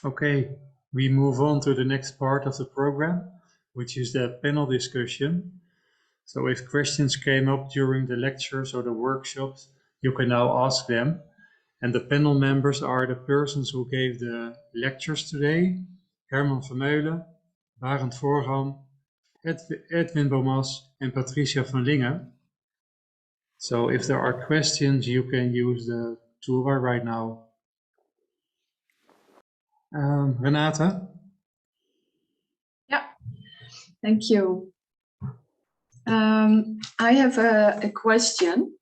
Okay, we move on to the next part of the program, which is the panel discussion. So if questions came up during the lectures or the workshops, you can now ask them. And the panel members are the persons who gave the lectures today: Herman Vermeulen, Barend Voorham, Erwin Bomas, and Patricia van Lingen. So if there are questions, you can use the toolbar right now. Renate? Yeah, thank you. I have a question.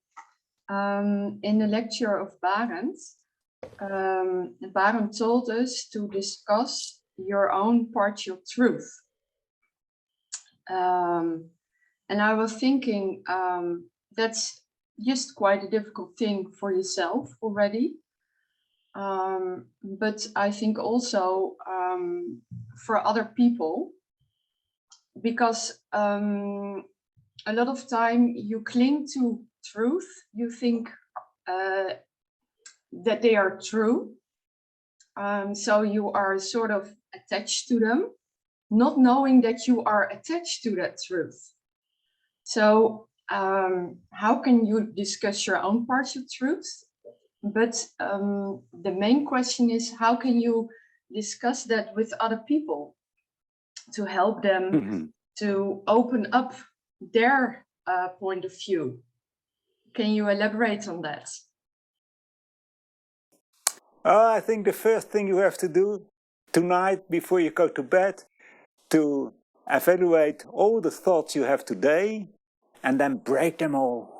In the lecture of Barend, Barend told us to discuss your own partial truth. And I was thinking that's just quite a difficult thing for yourself already. But I think also for other people, because a lot of time you cling to truth, you think that they are true. So you are sort of attached to them, not knowing that you are attached to that truth. So how can you discuss your own partial truth? But the main question is, how can you discuss that with other people to help them to open up their point of view? Can you elaborate on that? I think the first thing you have to do tonight before you go to bed, to evaluate all the thoughts you have today and then break them all.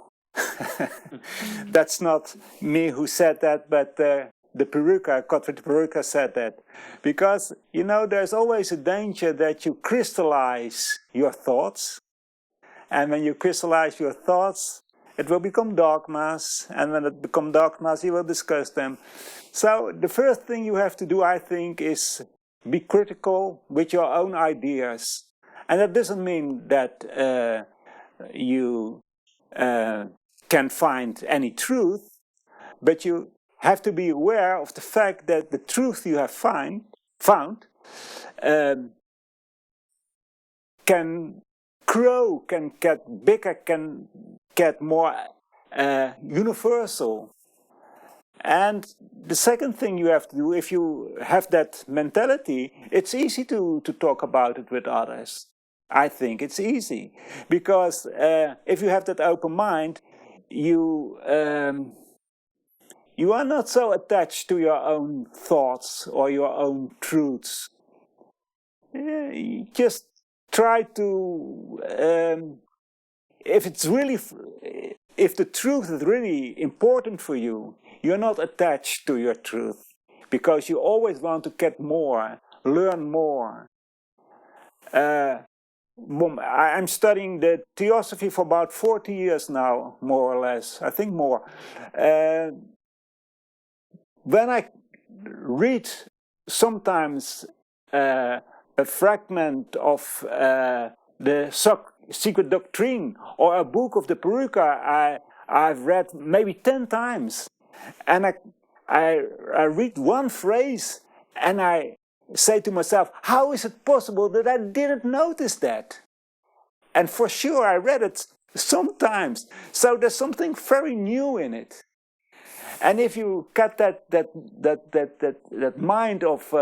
That's not me who said that, but the Peruka, Gottfried Peruka said that. Because, you know, there's always a danger that you crystallize your thoughts. And when you crystallize your thoughts, it will become dogmas. And when it become dogmas, you will discuss them. So the first thing you have to do, I think, is be critical with your own ideas. And that doesn't mean that you can find any truth, but you have to be aware of the fact that the truth you have found can grow, can get bigger, can get more universal. And the second thing you have to do, if you have that mentality, it's easy to talk about it with others. I think it's easy. Because if you have that open mind, you are not so attached to your own thoughts or your own truths. You just try to, if the truth is really important for you, you're not attached to your truth, because you always want to get more, learn more. I'm studying the Theosophy for about 40 years now, more or less, I think more. When I read sometimes a fragment of the Secret Doctrine or a book of the Peruka, I've read maybe 10 times. And I read one phrase and I say to myself, how is it possible that I didn't notice that? And for sure I read it sometimes. So there's something very new in it. And if you got that mind of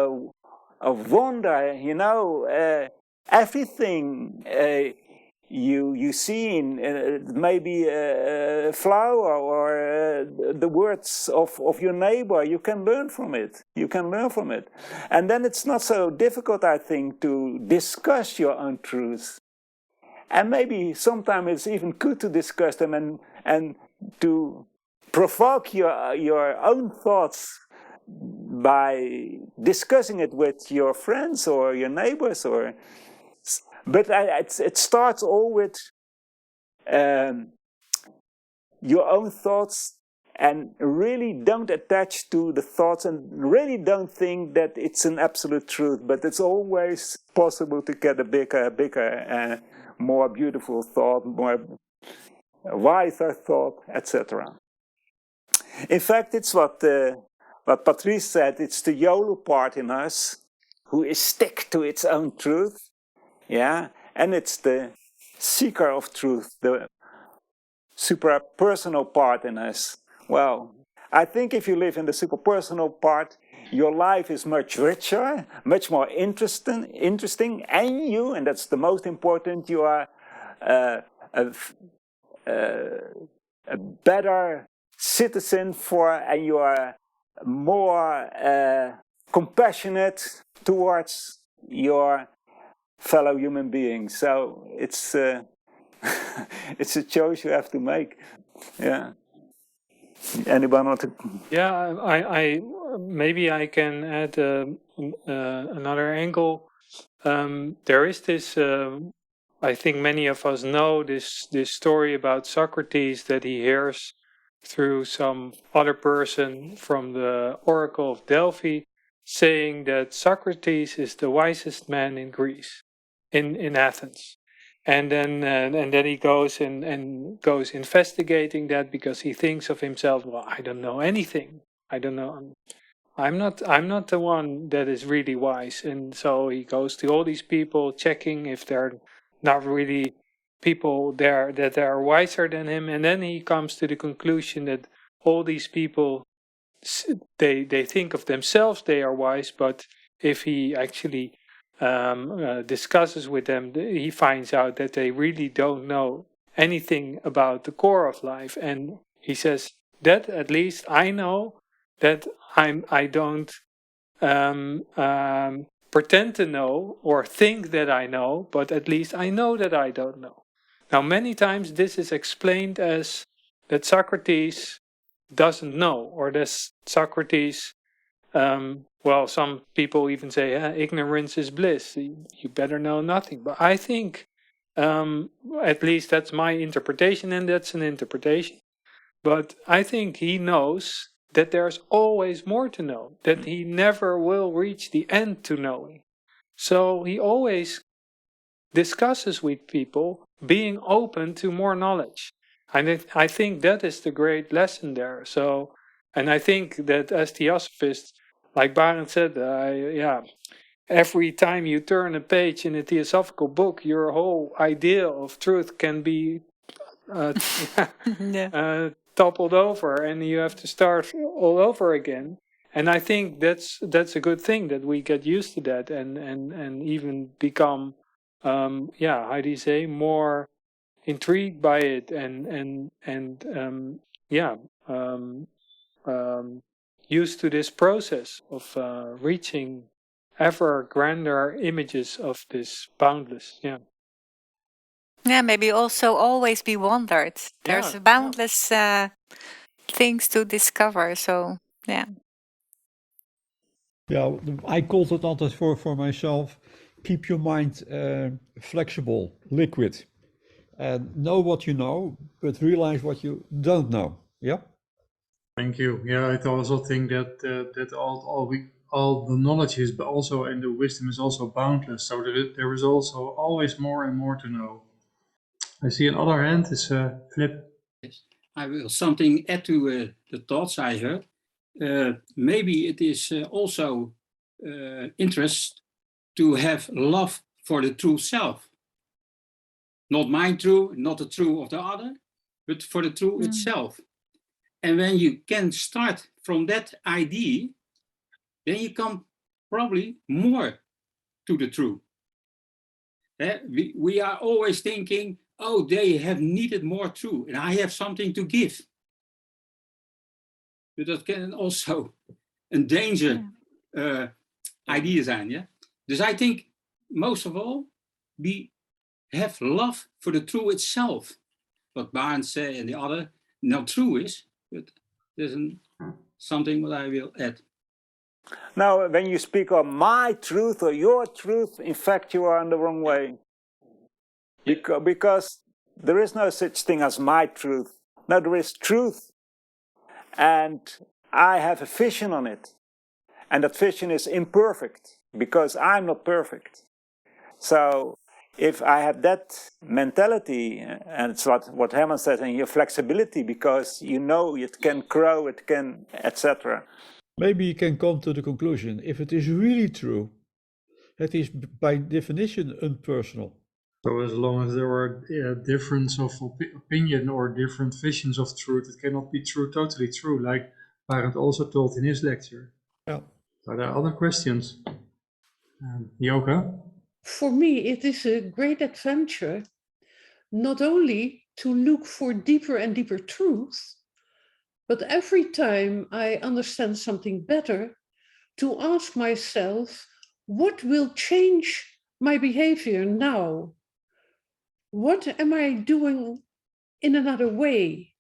wonder, you know, everything you see in maybe a flower or the words of your neighbor, you can learn from it. You can learn from it. And then it's not so difficult, I think, to discuss your own truths. And maybe sometimes it's even good to discuss them and to provoke your own thoughts by discussing it with your friends or your neighbors. But it starts all with your own thoughts, and really don't attach to the thoughts, and really don't think that it's an absolute truth. But it's always possible to get a bigger, more beautiful thought, more wiser thought, etc. In fact, it's what But Patricia said it's the YOLO part in us who is stick to its own truth. Yeah, and it's the seeker of truth, the superpersonal part in us. Well, I think if you live in the superpersonal part, your life is much richer, much more interesting, and that's the most important, you are a better citizen and you are more compassionate towards your fellow human beings. So it's it's a choice you have to make. Yeah. Anyone want to? Yeah, I maybe I can add another angle. There is this. I think many of us know this story about Socrates that he hears through some other person from the Oracle of Delphi, saying that Socrates is the wisest man in Greece, in Athens. And then he goes and goes investigating that because he thinks of himself, well, I don't know anything. I don't know. I'm not the one that is really wise. And so he goes to all these people, checking if they're not really people there that are wiser than him. And then he comes to the conclusion that all these people, they think of themselves they are wise, but if he actually discusses with them, he finds out that they really don't know anything about the core of life. And he says that at least I know that I don't pretend to know or think that I know, but at least I know that I don't know. Now, many times this is explained as that Socrates doesn't know, or that Socrates, well, some people even say ignorance is bliss. You better know nothing. But I think, at least that's my interpretation, and that's an interpretation. But I think he knows that there's always more to know, that he never will reach the end to knowing. So he always discusses with people being open to more knowledge. And I think that is the great lesson there. So, and I think that as Theosophists, like Barend said, every time you turn a page in a Theosophical book, your whole idea of truth can be toppled over, and you have to start all over again. And I think that's a good thing, that we get used to that and even become, how do you say, more intrigued by it used to this process of reaching ever grander images of this boundless. Yeah, maybe also always be wondered. There's boundless things to discover. So, yeah. Yeah, I called it altijd for myself, keep your mind flexible, liquid. And know what you know, but realize what you don't know. Yeah? Thank you. Yeah, I also think that all the knowledge is, but also, and the wisdom is also boundless. So there is also always more and more to know. I see another hand is Flip. Yes, I will something add to the thoughts I heard. Maybe it is also interest to have love for the true self. Not my true, not the true of the other, but for the true itself. And when you can start from that idea, then you come probably more to the true. We are always thinking, oh, they have needed more true, and I have something to give. But dat kan also een danger idea zijn. Yeah? Dus I think, most of all, we have love for the true itself. What Barend said and the other, not true is, but there's something what I will add. Now, when you speak of my truth or your truth, in fact, you are on the wrong way. Because there is no such thing as my truth. No, there is truth. And I have a vision on it. And that vision is imperfect, because I'm not perfect. So if I have that mentality, and it's what Herman said, and your flexibility, because you know it can grow, it can, etc. Maybe you can come to the conclusion, if it is really true, it is by definition impersonal. So as long as there are difference of opinion or different visions of truth, it cannot be true, totally true, like Barend also told in his lecture. Yeah. Are there other questions? Yoga? For me, it is a great adventure, not only to look for deeper and deeper truth, but every time I understand something better, to ask myself, what will change my behavior now? What am I doing in another way?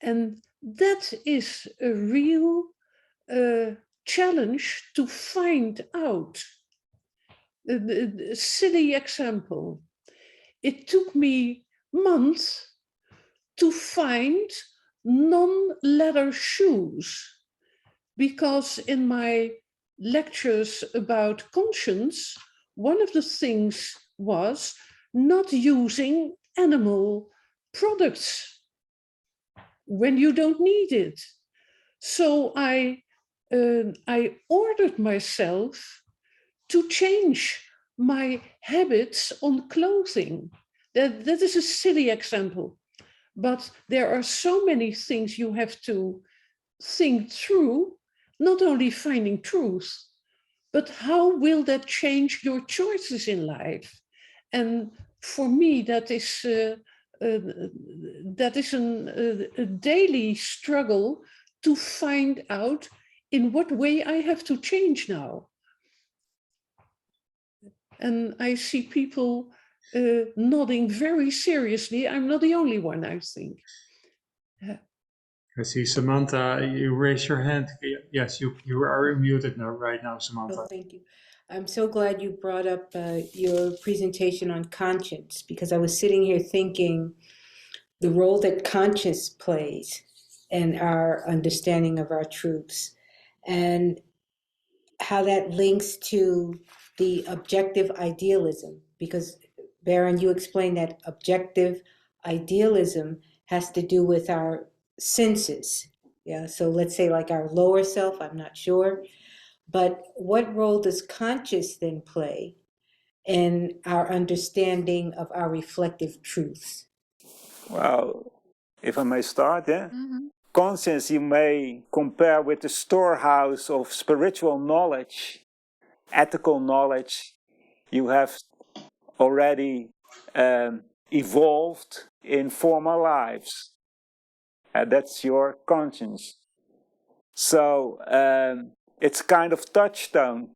And that is a real challenge to find out. A silly example. It took me months to find non-leather shoes, because in my lectures about conscience, one of the things was not using animal products when you don't need it. So I ordered myself to change my habits on clothing. That is a silly example, but there are so many things you have to think through, not only finding truth, but how will that change your choices in life? And for me, that is a daily struggle to find out in what way I have to change now. And I see people nodding very seriously. I'm not the only one, I think. I see Samantha, you raise your hand. Yes, you are muted now, right now, Samantha. Oh, thank you. I'm so glad you brought up your presentation on conscience, because I was sitting here thinking the role that conscience plays in our understanding of our truths, and how that links to the objective idealism, because Barend, you explained that objective idealism has to do with our senses. Yeah, so let's say like our lower self, I'm not sure. But what role does conscience then play in our understanding of our reflective truths? Well, if I may start, yeah? Mm-hmm. Conscience you may compare with the storehouse of spiritual knowledge, ethical knowledge you have already evolved in former lives. That's your conscience. So it's kind of touchstone,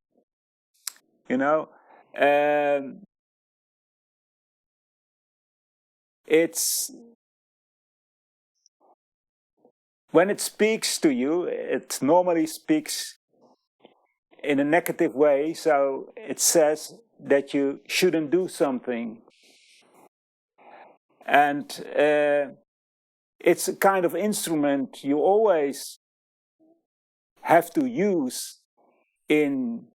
you know. It's when it speaks to you, it normally speaks in a negative way. So it says that you shouldn't do something, and it's a kind of instrument you always have to use in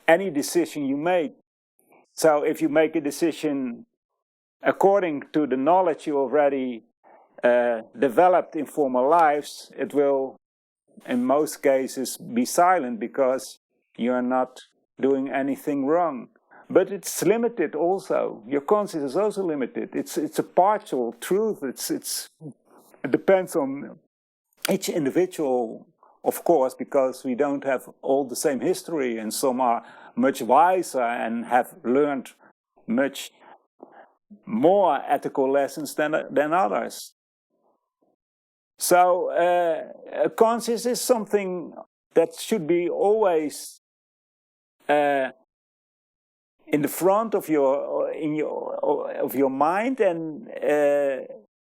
any decision you make. So if you make a decision according to the knowledge you already developed in former lives, it will in most cases be silent because you are not doing anything wrong. But it's limited also. Your conscience is also limited. It's a partial truth. It depends on each individual, of course, because we don't have all the same history, and some are much wiser and have learned much more ethical lessons than others. So conscience is something that should be always in the front of your mind, and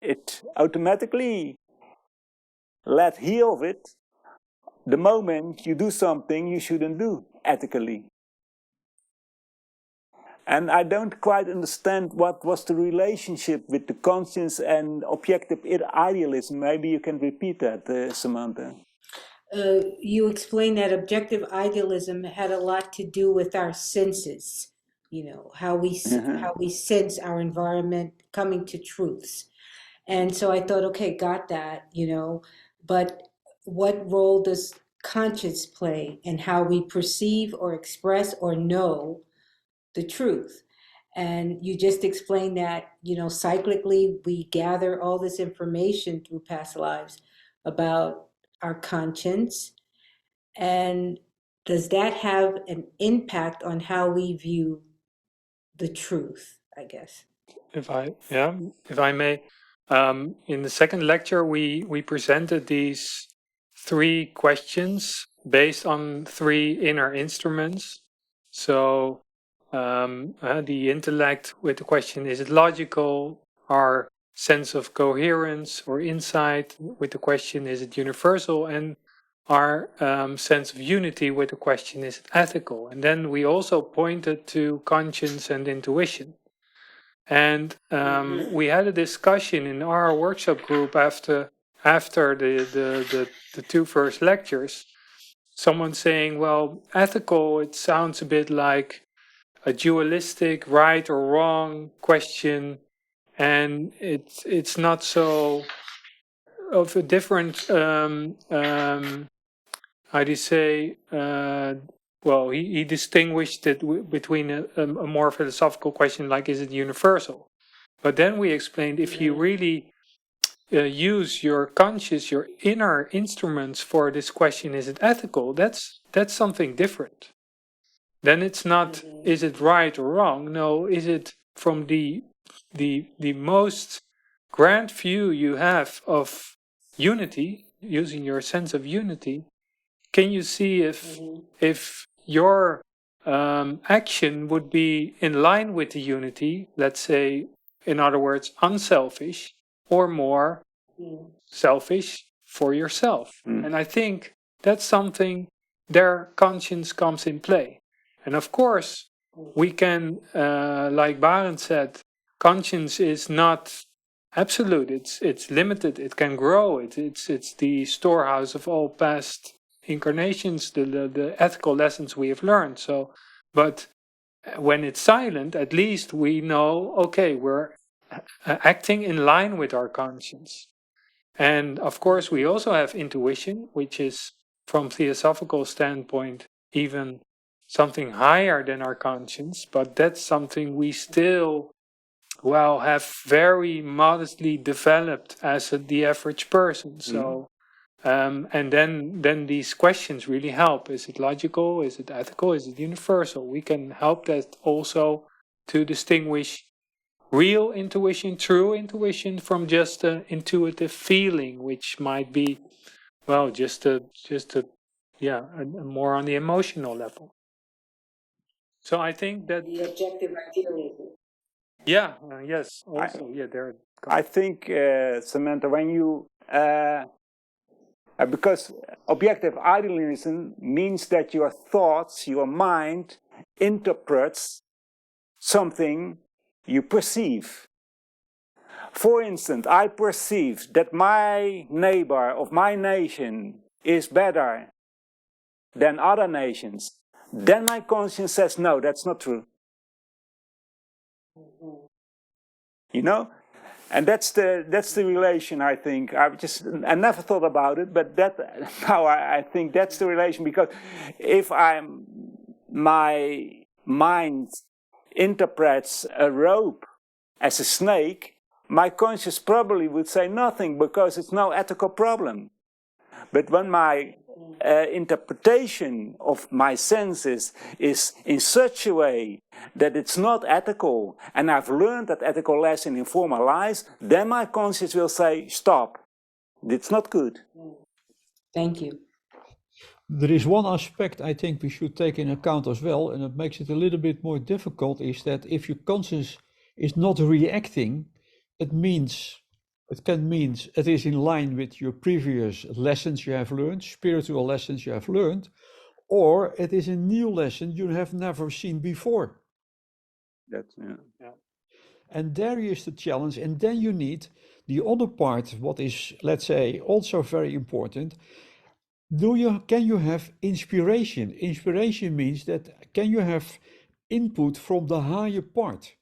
it automatically let hear of it the moment you do something you shouldn't do ethically. And I don't quite understand what was the relationship with the conscience and objective idealism. Maybe you can repeat that, Samantha. You explained that objective idealism had a lot to do with our senses, you know, how we sense our environment, coming to truths. And so I thought, okay, got that, you know, but what role does conscience play and how we perceive or express or know the truth. And you just explained that, cyclically we gather all this information through past lives about our conscience. And does that have an impact on how we view the truth, I guess? If I may, in the second lecture, we presented these 3 questions based on 3 inner instruments. So the intellect with the question, is it logical? Our sense of coherence or insight with the question, is it universal? And our sense of unity with the question, is it ethical? And then we also pointed to conscience and intuition. And we had a discussion in our workshop group after the 2 first lectures. Someone saying, well, ethical, it sounds a bit like a dualistic right or wrong question, and it's not so of a different how do you say, well, he distinguished it between a more philosophical question like, is it universal? But then we explained, if you really use your conscious, your inner instruments for this question, is it ethical? That's something different. Then it's not, is it right or wrong? No, is it from the most grand view you have of unity, using your sense of unity? Can you see if your action would be in line with the unity, let's say, in other words, unselfish, or more selfish for yourself? And I think that's something their conscience comes in play. And of course, we can, like Barend said, conscience is not absolute. It's limited. It can grow. It's the storehouse of all past incarnations, the ethical lessons we have learned. So, but when it's silent, at least we know, okay, we're acting in line with our conscience. And of course, we also have intuition, which is, from theosophical standpoint, even something higher than our conscience, but that's something we still, well, have very modestly developed as the average person. So, and then these questions really help. Is it logical? Is it ethical? Is it universal? We can help that also to distinguish real intuition, true intuition, from just an intuitive feeling, which might be, well, just a more on the emotional level. So I think that the objective idealism. Yeah. Yes. Also, there. I think, Samantha, when you because objective idealism means that your thoughts, your mind, interprets something you perceive. For instance, I perceive that my neighbor of my nation is better than other nations. Then my conscience says, no, that's not true. And that's the relation, I think. I never thought about it, but now I think that's the relation, because if my mind interprets a rope as a snake, my conscience probably would say nothing, because it's no ethical problem. But when my interpretation of my senses is in such a way that it's not ethical, and I've learned that ethical lesson in former lives, then my conscience will say, stop, it's not good. Thank you. There is one aspect I think we should take in account as well, and it makes it a little bit more difficult, is that if your conscience is not reacting, it can mean it is in line with your previous lessons you have learned, spiritual lessons you have learned, or it is a new lesson you have never seen before. And there is the challenge, and then you need the other part, what is, let's say, also very important. Can you have inspiration? Inspiration means that can you have input from the higher part?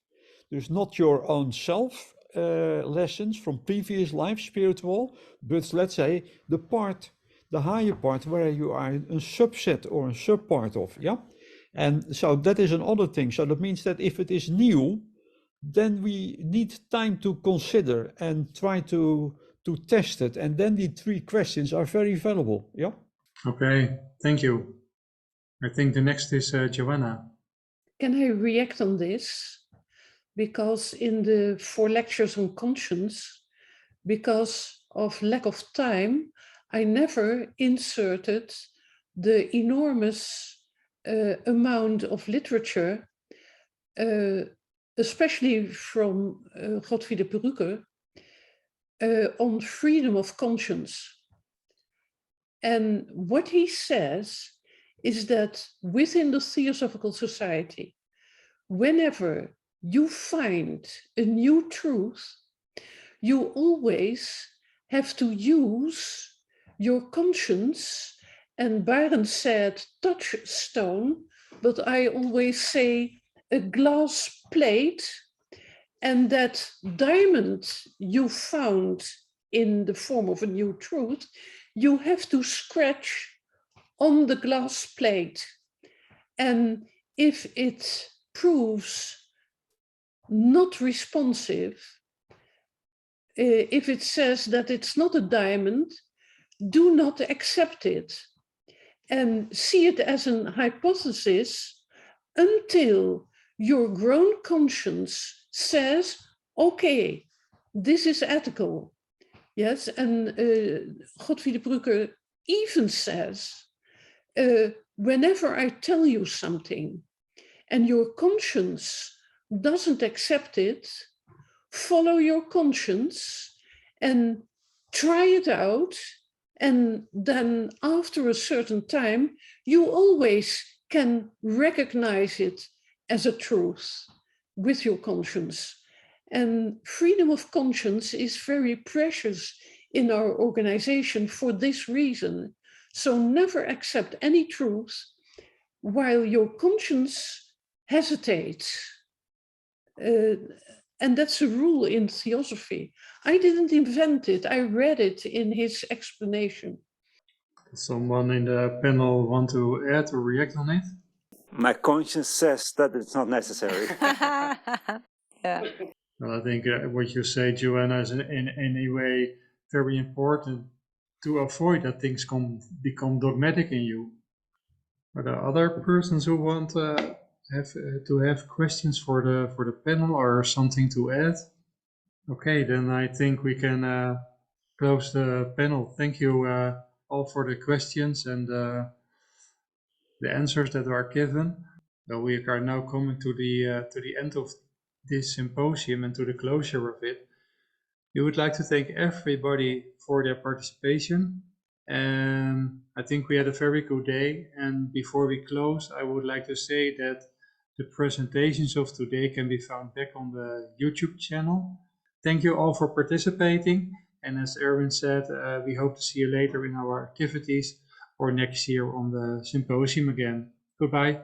There's not your own self lessons from previous life, spiritual, but let's say the part the higher part where you are a subset or a subpart of, yeah? And so that is another thing. So that means that if it is new, then we need time to consider and try to test it. And then the 3 questions are very valuable, yeah? Okay, thank you. I think the next is Joanna. Can I react on this? Because in the 4 lectures on conscience, because of lack of time, I never inserted the enormous amount of literature, especially from Godfried de Perrucker, on freedom of conscience. And what he says is that within the Theosophical Society, whenever you find a new truth, you always have to use your conscience. And Barend said touchstone, but I always say a glass plate, and that diamond you found in the form of a new truth, you have to scratch on the glass plate. And if it proves not responsive, if it says that it's not a diamond, do not accept it and see it as an hypothesis until your grown conscience says, okay, this is ethical. Yes, and Godfried de Perrucker even says, whenever I tell you something and your conscience doesn't accept it, follow your conscience and try it out. And then after a certain time, you always can recognize it as a truth with your conscience. And freedom of conscience is very precious in our organization for this reason. So never accept any truth while your conscience hesitates. And that's a rule in theosophy. I didn't invent it. I read it in his explanation. Does someone in the panel want to add or react on it? My conscience says that it's not necessary. Yeah. Well, I think what you say, Joanna, is in any way very important to avoid that things become dogmatic in you. Are there other persons who want to have questions for the panel or something to add? Okay, then I think we can close the panel. Thank you all for the questions and the answers that are given. So we are now coming to the end of this symposium and to the closure of it. We would like to thank everybody for their participation. And I think we had a very good day. And before we close, I would like to say that the presentations of today can be found back on the YouTube channel. Thank you all for participating. And as Erwin said, we hope to see you later in our activities or next year on the symposium again. Goodbye.